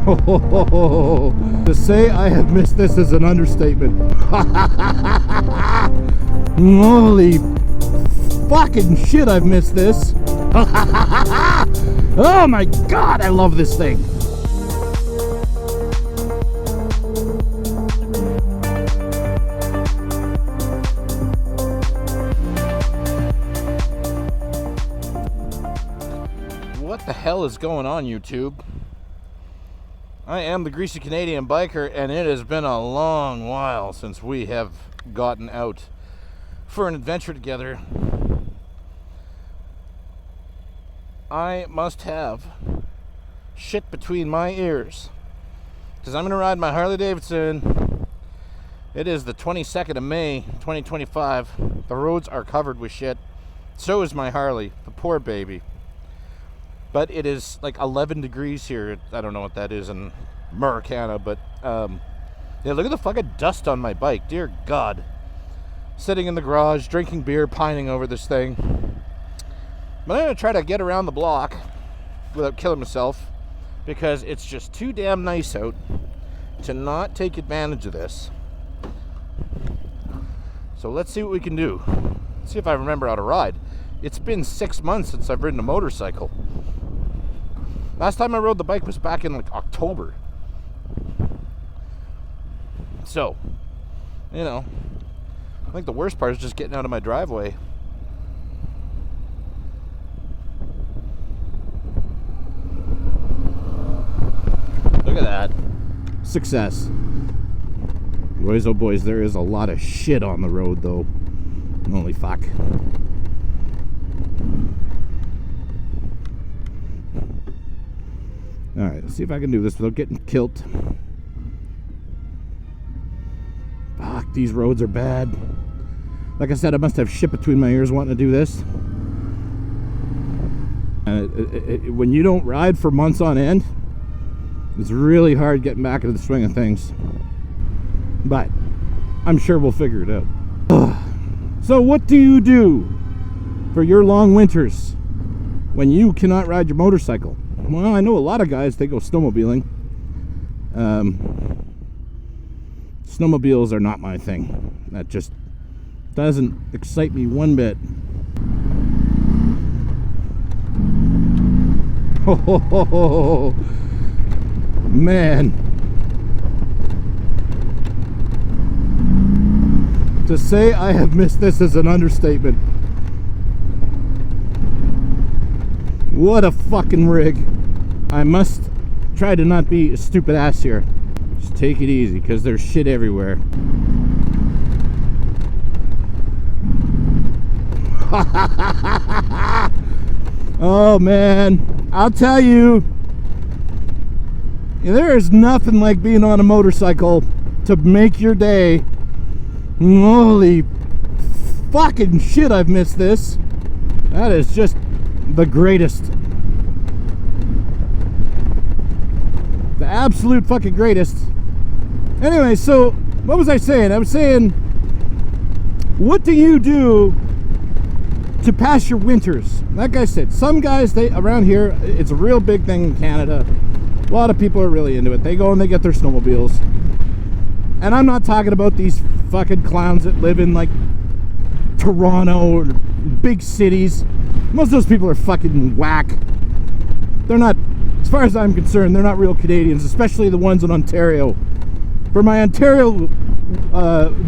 To say I have missed this is an understatement. Holy fucking shit, I've missed this. Oh my god, I love this thing. What the hell is going on, YouTube? I am the Greasy Canadian Biker, and it has been a long while since we have gotten out for an adventure together. I must have shit between my ears, because I'm going to ride my Harley Davidson. It is the 22nd of May, 2025. The roads are covered with shit. So is my Harley, the poor baby. But it is like 11 degrees here. I don't know what that is in Maracana, but yeah, look at the fucking dust on my bike. Dear God. Sitting in the garage, drinking beer, pining over this thing. But I'm going to try to get around the block without killing myself, because it's just too damn nice out to not take advantage of this. So let's see what we can do. Let's see if I remember how to ride. It's been 6 months since I've ridden a motorcycle. Last time I rode the bike was back in like October. So, you know, I think the worst part is just getting out of my driveway. Look at that. Success. Boys, oh boys, there is a lot of shit on the road though. Holy fuck. Alright, let's see if I can do this without getting killed. Fuck, these roads are bad. Like I said, I must have shit between my ears wanting to do this. When you don't ride for months on end, it's really hard getting back into the swing of things. But I'm sure we'll figure it out. So what do you do for your long winters when you cannot ride your motorcycle? Well, I know a lot of guys, they go snowmobiling. Snowmobiles are not my thing. That just doesn't excite me one bit. Oh, man. To say I have missed this is an understatement. What a fucking rig. I must try to not be a stupid ass here. Just take it easy, because there's shit everywhere. Oh man, I'll tell you, there is nothing like being on a motorcycle to make your day. Holy fucking shit, I've missed this. That is just the greatest. The absolute fucking greatest. Anyway, so what was I saying? I was saying, what do you do to pass your winters? Like I said, some guys, they around here, it's a real big thing in Canada. A lot of people are really into it. They go and they get their snowmobiles. And I'm not talking about these fucking clowns that live in like Toronto or big cities. Most of those people are fucking whack. They're not, as far as I'm concerned, they're not real Canadians, especially the ones in Ontario. For my Ontario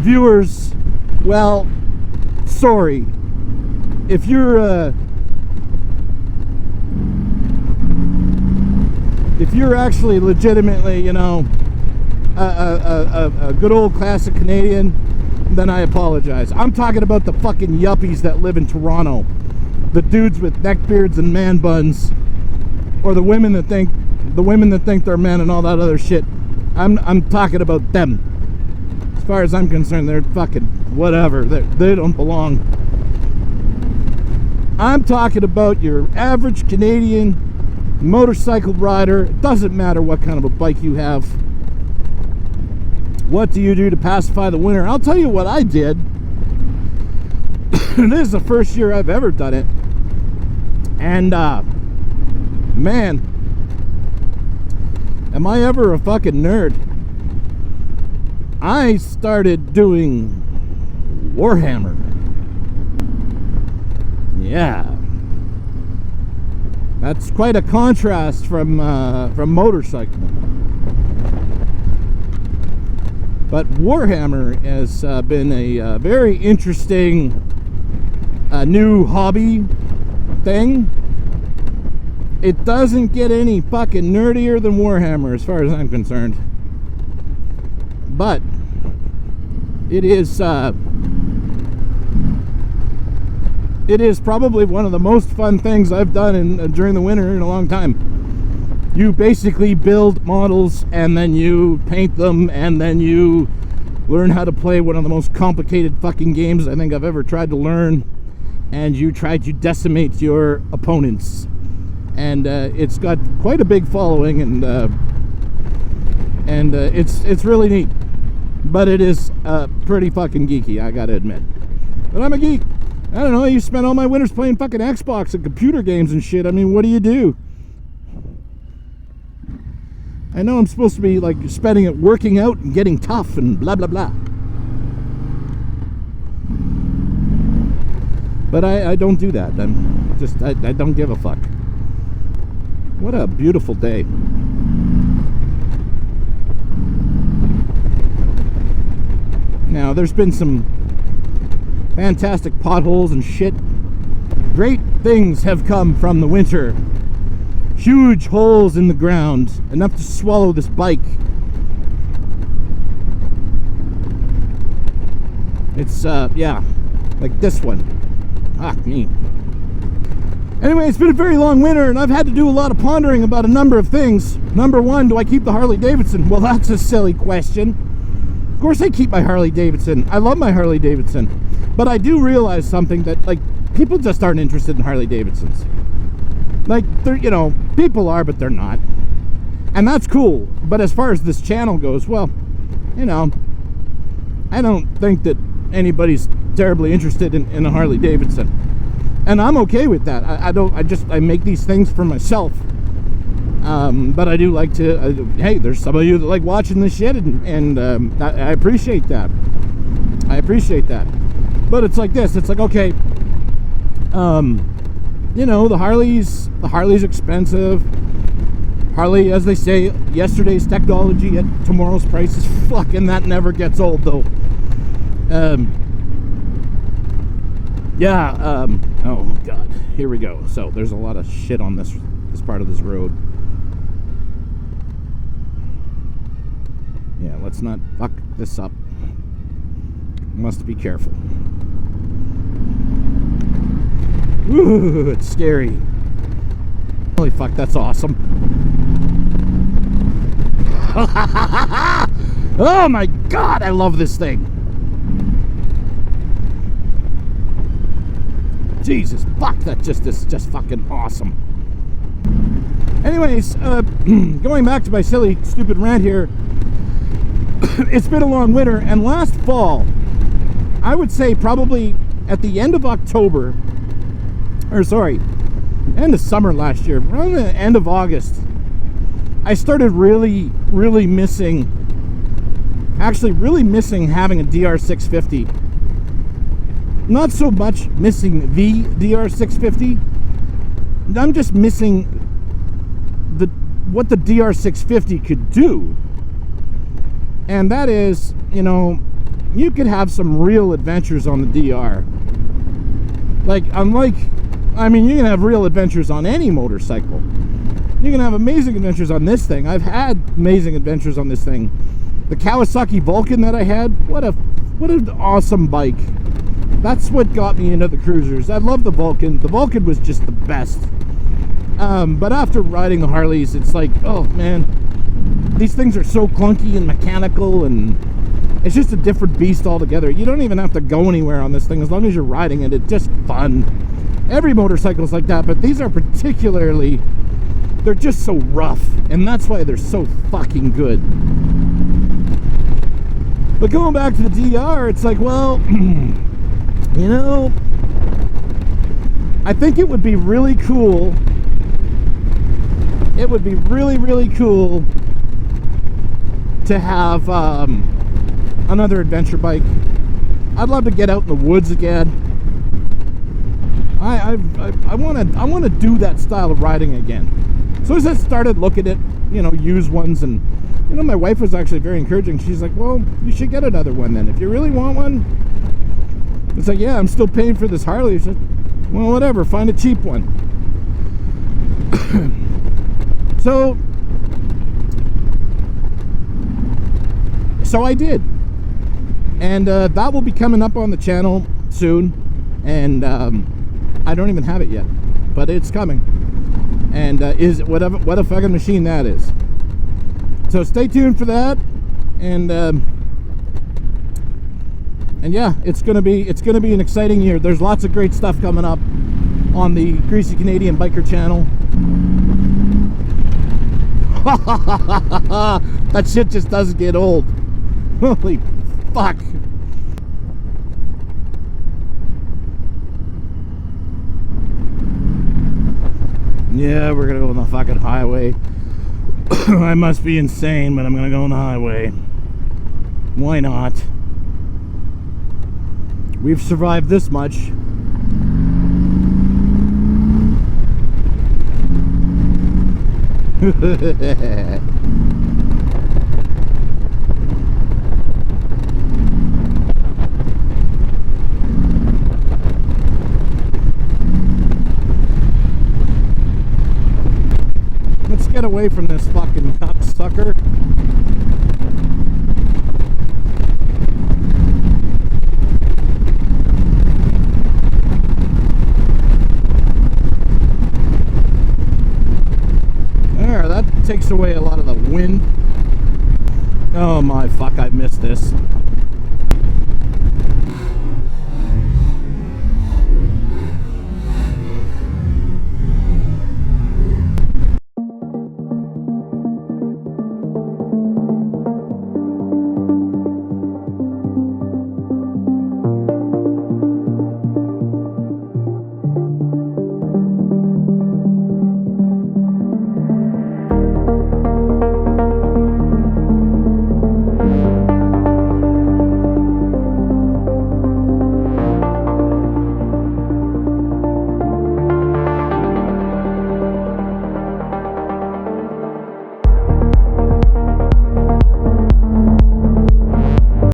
viewers, well, sorry. If you're actually legitimately, you know, a good old classic Canadian, then I apologize. I'm talking about the fucking yuppies that live in Toronto. The dudes with neck beards and man buns, or the women that think they're men and all that other shit. I'm talking about them. As far as I'm concerned, they're fucking whatever. They don't belong. I'm talking about your average Canadian motorcycle rider. It doesn't matter what kind of a bike you have. What do you do to pacify the winter? I'll tell you what I did. This is the first year I've ever done it. And man, Am I ever a fucking nerd? I started doing WarHammer. Yeah. That's quite a contrast from motorcycle. But WarHammer has been a very interesting new hobby thing. It doesn't get any fucking nerdier than WarHammer as far as I'm concerned. But it is probably one of the most fun things I've done during the winter in a long time. You basically build models and then you paint them and then you learn how to play one of the most complicated fucking games I think I've ever tried to learn, and you try to decimate your opponents. And it's got quite a big following, and it's really neat. But it is pretty fucking geeky, I gotta admit. But I'm a geek. I don't know, I used to spend all my winters playing fucking Xbox and computer games and shit. I mean, what do you do? I know I'm supposed to be like spending it working out and getting tough and blah blah blah. But I don't do that. I don't give a fuck. What a beautiful day. Now, there's been some fantastic potholes and shit. Great things have come from the winter. Huge holes in the ground, enough to swallow this bike. It's, yeah, like this one. Fuck me. Anyway, it's been a very long winter, and I've had to do a lot of pondering about a number of things. Number one, do I keep the Harley Davidson? Well, that's a silly question. Of course I keep my Harley Davidson. I love my Harley Davidson. But I do realize something, that, like, people just aren't interested in Harley Davidsons. Like, they're, you know, people are, but they're not. And that's cool. But as far as this channel goes, well, you know, I don't think that anybody's terribly interested in a Harley Davidson. And I'm okay with that. I make these things for myself. But I do like to, hey, there's some of you that like watching this shit, and I appreciate that. I appreciate that. But it's like this, it's like, okay, you know, the Harley's expensive. Harley, as they say, yesterday's technology at tomorrow's price is fucking, that never gets old though. Yeah, oh god, here we go. So there's a lot of shit on this part of this road. Yeah, let's not fuck this up. Must be careful. Ooh, it's scary. Holy fuck, that's awesome. Oh my god, I love this thing. Jesus, fuck, that just is just fucking awesome. Anyways, going back to my silly, stupid rant here. It's been a long winter, and last fall, I would say probably at the end of October, or sorry, end of summer last year, around the end of August, I started really missing having a DR650. Not so much missing the DR650. I'm just missing what the DR650 could do. And that is, you know, you could have some real adventures on the DR. Like, I mean, you can have real adventures on any motorcycle. You can have amazing adventures on this thing. I've had amazing adventures on this thing. The Kawasaki Vulcan that I had, what an awesome bike. That's what got me into the cruisers. I love the Vulcan. The Vulcan was just the best. But after riding the Harleys, it's like, oh man, these things are so clunky and mechanical, and it's just a different beast altogether. You don't even have to go anywhere on this thing. As long as you're riding it, it's just fun. Every motorcycle's like that, but these are particularly, they're just so rough, and that's why they're so fucking good. But going back to the DR, it's like, well, you know, I think it would be really cool. It would be really cool to have another adventure bike. I'd love to get out in the woods again. I want to do that style of riding again. So as I started looking at, you know, used ones, and you know, my wife was actually very encouraging. She's like, well, you should get another one then if you really want one. It's like, yeah, I'm still paying for this Harley. She said, well, whatever, find a cheap one. So I did, and that will be coming up on the channel soon, and I don't even have it yet, but it's coming, and what a fucking machine that is. So stay tuned for that, and yeah, it's gonna be an exciting year. There's lots of great stuff coming up on the Greasy Canadian Biker channel. That shit just doesn't get old. Holy fuck. Yeah, we're gonna go on the fucking highway. I must be insane, but I'm gonna go on the highway. Why not? We've survived this much. Let's get away from this fucking cocksucker. There, that takes away a lot of the wind. Oh my fuck, I missed this.